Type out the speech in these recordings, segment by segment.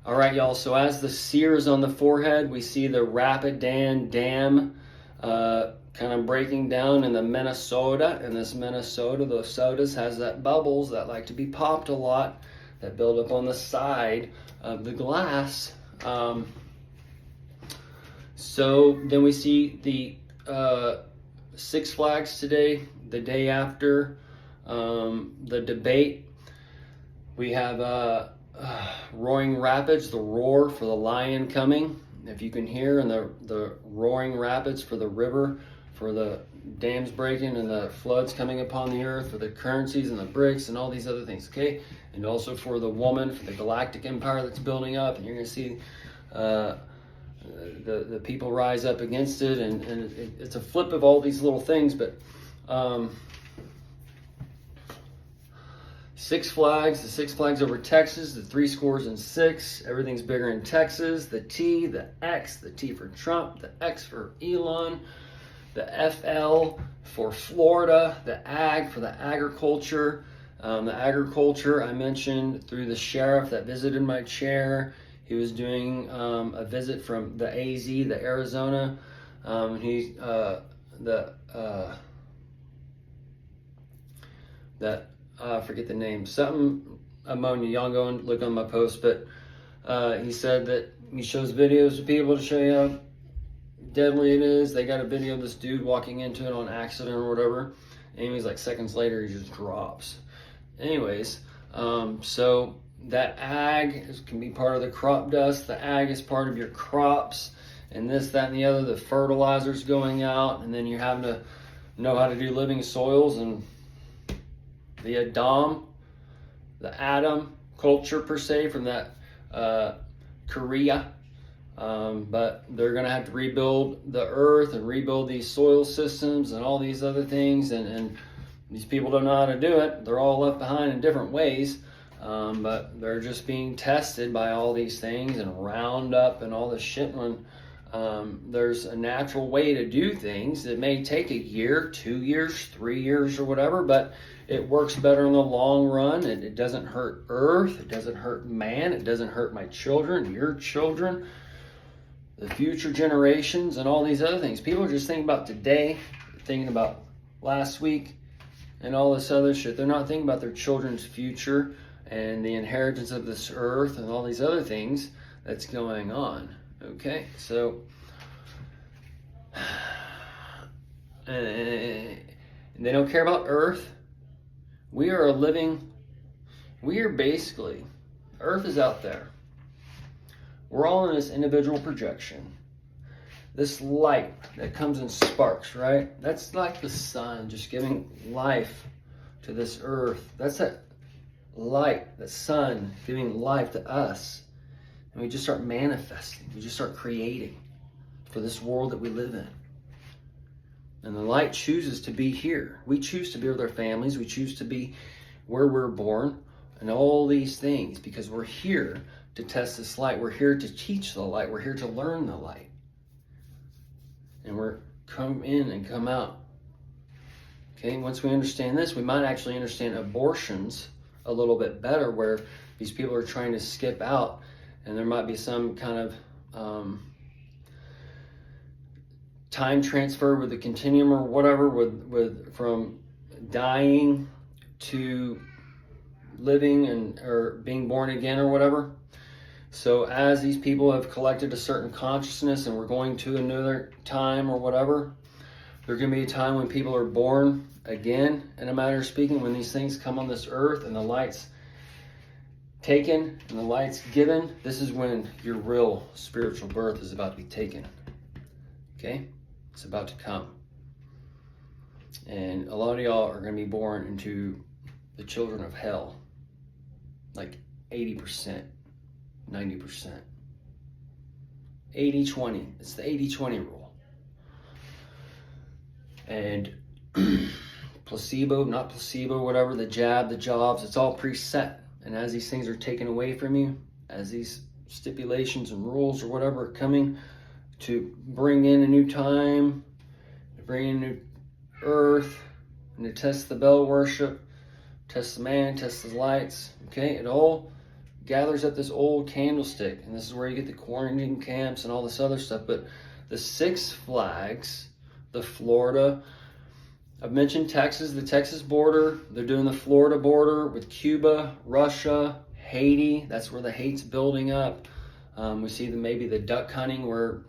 All right, y'all. So as the sears on the forehead, we see the Rapidan Dam kind of breaking down in the Minnesota. And this Minnesota, those sodas, has that bubbles that like to be popped a lot that build up on the side of the glass. So then we see the Six Flags today, the day after the debate. We have Roaring Rapids, the roar for the lion coming. If you can hear, and the roaring rapids for the river, for the dams breaking and the floods coming upon the earth, for the currencies and the BRICS and all these other things, okay? And also for the woman, for the galactic empire that's building up, and you're going to see the people rise up against it, and it's a flip of all these little things, but Six Flags, the Six Flags over Texas, the 6 everything's bigger in Texas, the T, the X, the T for Trump, the X for Elon, the FL for Florida, the AG for the agriculture. The agriculture I mentioned through the sheriff that visited my chair. He was doing a visit from the AZ, the Arizona. I forget the name, something ammonia. Y'all go and look on my post, but he said that he shows videos to people to show you how deadly it is. They got a video of this dude walking into it on accident or whatever, and he's like seconds later he just drops. Anyways, so that ag can be part of the crop dust. The ag is part of your crops, and this, that, and the other. The fertilizers going out, and then you're having to know how to do living soils, and the Adam culture per se from that Korea. But they're going to have to rebuild the earth and rebuild these soil systems and all these other things. And these people don't know how to do it. They're all left behind in different ways. But they're just being tested by all these things and Roundup and all this shit. When there's a natural way to do things, it may take a year, 2 years, 3 years or whatever, but it works better in the long run. It doesn't hurt earth. It doesn't hurt man. It doesn't hurt my children, your children, the future generations, and all these other things. People are just thinking about today, thinking about last week, and all this other shit. They're not thinking about their children's future and the inheritance of this earth and all these other things that's going on. Okay, so and they don't care about earth. We are basically, earth is out there. We're all in this individual projection. This light that comes in sparks, right? That's like the sun just giving life to this earth. That's that light, the sun giving life to us. And we just start manifesting. We just start creating for this world that we live in. And the light chooses to be here. We choose to be with our families. We choose to be where we're born and all these things because we're here to test this light. We're here to teach the light. We're here to learn the light. And we're come in and come out. Okay, once we understand this, we might actually understand abortions a little bit better, where these people are trying to skip out, and there might be some kind of time transfer with the continuum or whatever, with from dying to living and or being born again or whatever. So as these people have collected a certain consciousness and we're going to another time or whatever, there's going to be a time when people are born again, in a matter of speaking, when these things come on this earth and the light's taken and the light's given. This is when your real spiritual birth is about to be taken. Okay? It's about to come. And a lot of y'all are going to be born into the children of hell. Like 80%, 90%. 80-20. It's the 80-20 rule. And placebo, not placebo, whatever, the jab, the jobs, it's all preset. And as these things are taken away from you, as these stipulations and rules or whatever are coming to bring in a new time, to bring in a new earth, and to test the bell worship, test the man, test the lights, okay? It all gathers up this old candlestick, and this is where you get the quarantine camps and all this other stuff. But the Six Flags, the Florida, I've mentioned Texas, the Texas border. They're doing the Florida border with Cuba, Russia, Haiti. That's where the hate's building up. We see maybe the duck hunting where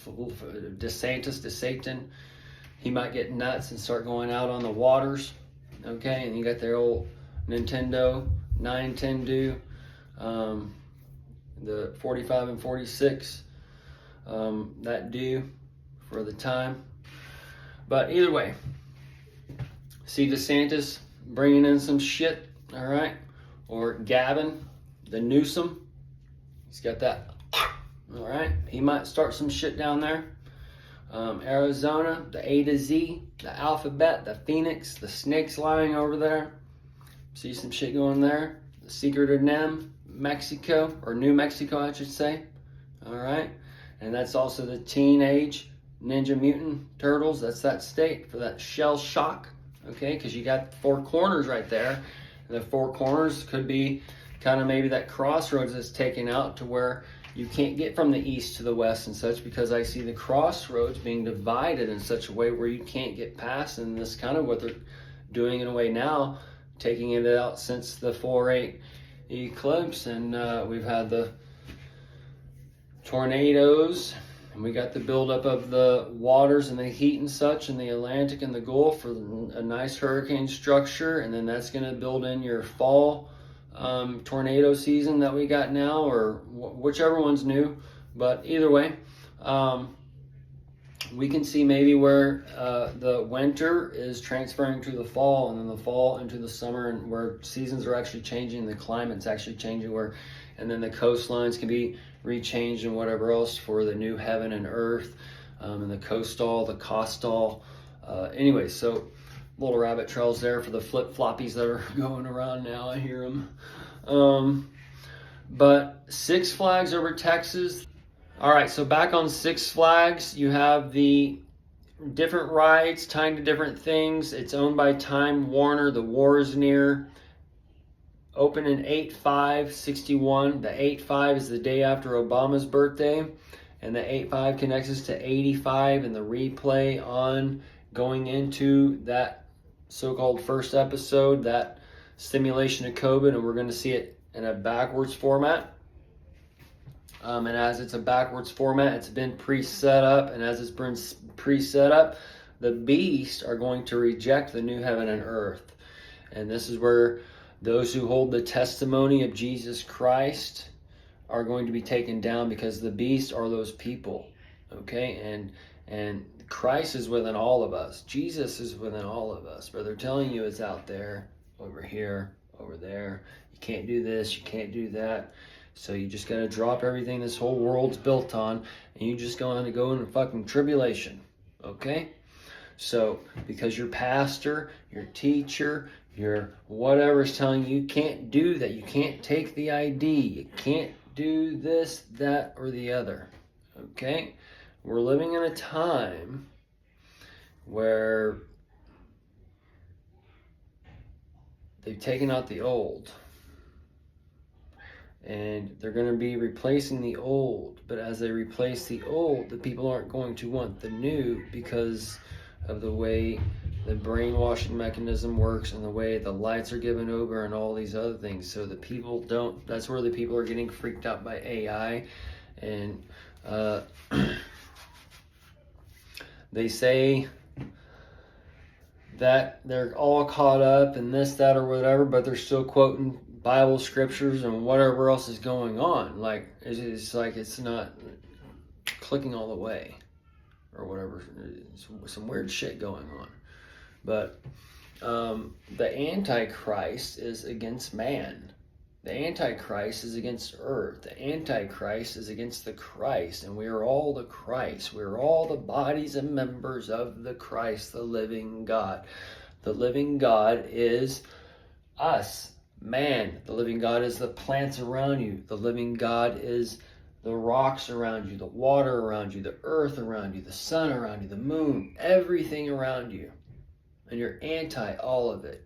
DeSantis, he might get nuts and start going out on the waters. Okay, and you got their old Nintendo, the 45 and 46, that due for the time. But either way, see DeSantis bringing in some shit, all right? Or Gavin, the Newsom, he's got that, all right? He might start some shit down there. Arizona, the A to Z, the alphabet, the Phoenix, the snakes lying over there. See some shit going there. The Secret of Nem, Mexico, or New Mexico, I should say. All right. And that's also the Teenage Ninja Mutant Turtles. That's that state for that shell shock. Okay, because you got 4 corners right there. And the 4 corners could be kind of maybe that crossroads that's taken out to where you can't get from the east to the west and such, because I see the crossroads being divided in such a way where you can't get past. And this kind of what they're doing in a way now, taking it out since the 4/8 eclipse. And we've had the tornadoes, and we got the buildup of the waters and the heat and such in the Atlantic and the Gulf for a nice hurricane structure. And then that's going to build in your fall tornado season that we got now, or whichever one's new. But either way, we can see maybe where the winter is transferring to the fall, and then the fall into the summer, and where seasons are actually changing, the climate's actually changing, and then the coastlines can be rechanged and whatever else for the new heaven and earth, and the coastal, the costal. Anyway, so little rabbit trails there for the flip-floppies that are going around now. I hear them. But Six Flags over Texas. All right, so back on Six Flags, you have the different rides tying to different things. It's owned by Time Warner. The war is near. Open in 8/5/61. The 8/5 is the day after Obama's birthday, and the 8/5 connects us to 85 and the replay on going into that so-called first episode, that simulation of COVID, and we're going to see it in a backwards format. And as it's a backwards format, it's been pre-set up, and as it's been pre-set up, the beasts are going to reject the new heaven and earth. And this is where those who hold the testimony of Jesus Christ are going to be taken down, because the beasts are those people. Okay, and Christ is within all of us. Jesus is within all of us. But they're telling you it's out there, over here, over there. You can't do this, you can't do that. So you just got to drop everything this whole world's built on, and you just going to go into fucking tribulation. Okay? So because your pastor, your teacher, your whatever is telling you can't do that, you can't take the ID, you can't do this, that, or the other. Okay? We're living in a time where they've taken out the old, and they're going to be replacing the old. But as they replace the old, the people aren't going to want the new, because of the way the brainwashing mechanism works and the way the lights are given over and all these other things. So the people don't, that's where the people are getting freaked out by AI. And they say that they're all caught up in this, that, or whatever, but they're still quoting Bible scriptures and whatever else is going on. Like, it's like it's not clicking all the way, or whatever. It's some weird shit going on. But the Antichrist is against man. The Antichrist is against earth. The Antichrist is against the Christ. And we are all the Christ. We are all the bodies and members of the Christ, the living God. The living God is us, man. The living God is the plants around you. The living God is the rocks around you, the water around you, the earth around you, the sun around you, the moon, everything around you. And you're anti all of it.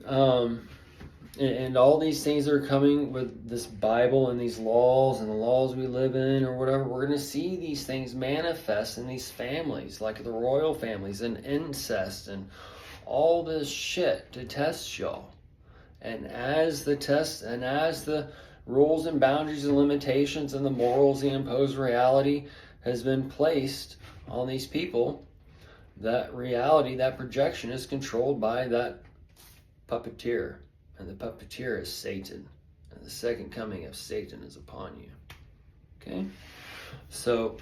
And all these things that are coming with this Bible and these laws and the laws we live in or whatever, we're going to see these things manifest in these families, like the royal families and incest and all this shit to test y'all. And as the rules and boundaries and limitations and the morals, the imposed reality has been placed on these people, that reality, that projection is controlled by that puppeteer. And the puppeteer is Satan. And the second coming of Satan is upon you. Okay? So,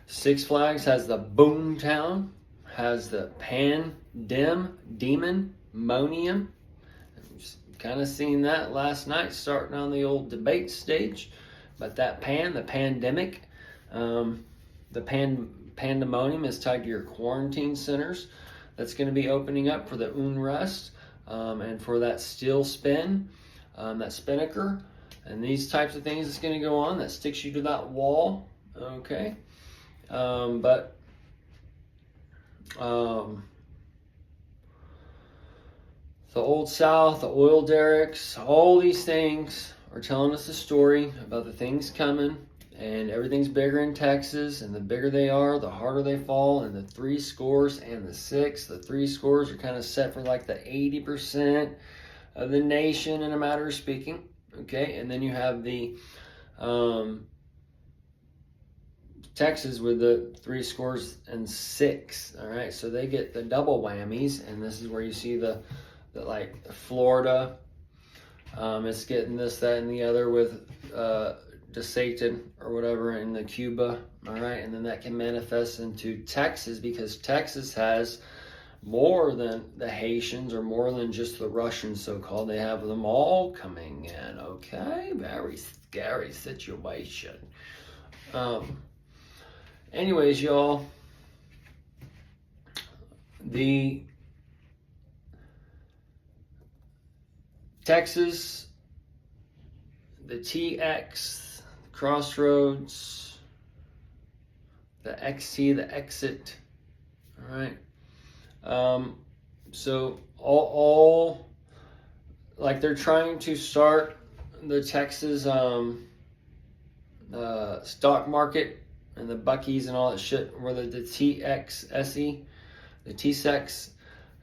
Six Flags has the Boomtown, has the Demonium. We've kind of seen that last night starting on the old debate stage. But that the pandemic, the pandemonium is tied to your quarantine centers. That's going to be opening up for the unrest. And for that steel spin, that spinnaker, and these types of things that's going to go on, that sticks you to that wall, okay? But the Old South, the oil derricks, all these things are telling us a story about the things coming, and everything's bigger in Texas, and the bigger they are, the harder they fall, and the 3 scores and the 6. The 3 scores are kind of set for like the 80% of the nation in a matter of speaking, okay? And then you have the Texas with the 3 scores and 6, all right? So they get the double whammies, and this is where you see the like Florida, it's getting this, that, and the other with to Satan or whatever in the Cuba, all right, and then that can manifest into Texas, because Texas has more than the Haitians or more than just the Russians, so-called. They have them all coming in, okay? Very scary situation. Anyways, y'all, the Texas, the TX, Crossroads, the XT, the exit, all right? So all like they're trying to start the Texas stock market and the Buckies and all that shit, where the TXSE, the TSEX,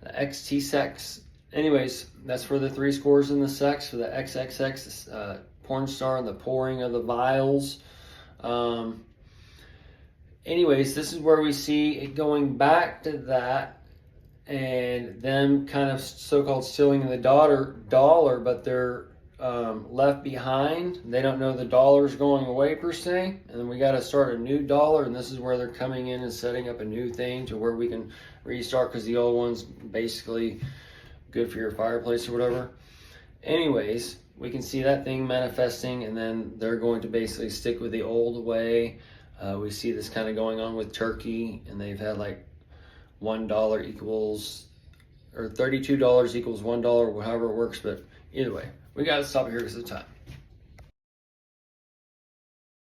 the XTSEX. Anyways, that's for the 3 scores and the sex, for the XXX, porn star and the pouring of the vials. Anyways, this is where we see it going back to that, and them kind of so-called stealing the dollar, but they're left behind. They don't know the dollar's going away per se, and then we got to start a new dollar, and this is where they're coming in and setting up a new thing to where we can restart, because the old one's basically good for your fireplace or whatever. Anyways, we can see that thing manifesting, and then they're going to basically stick with the old way. We see this kind of going on with Turkey, and they've had like $1 equals, or $32 equals $1, however it works. But either way, we got to stop here because of time.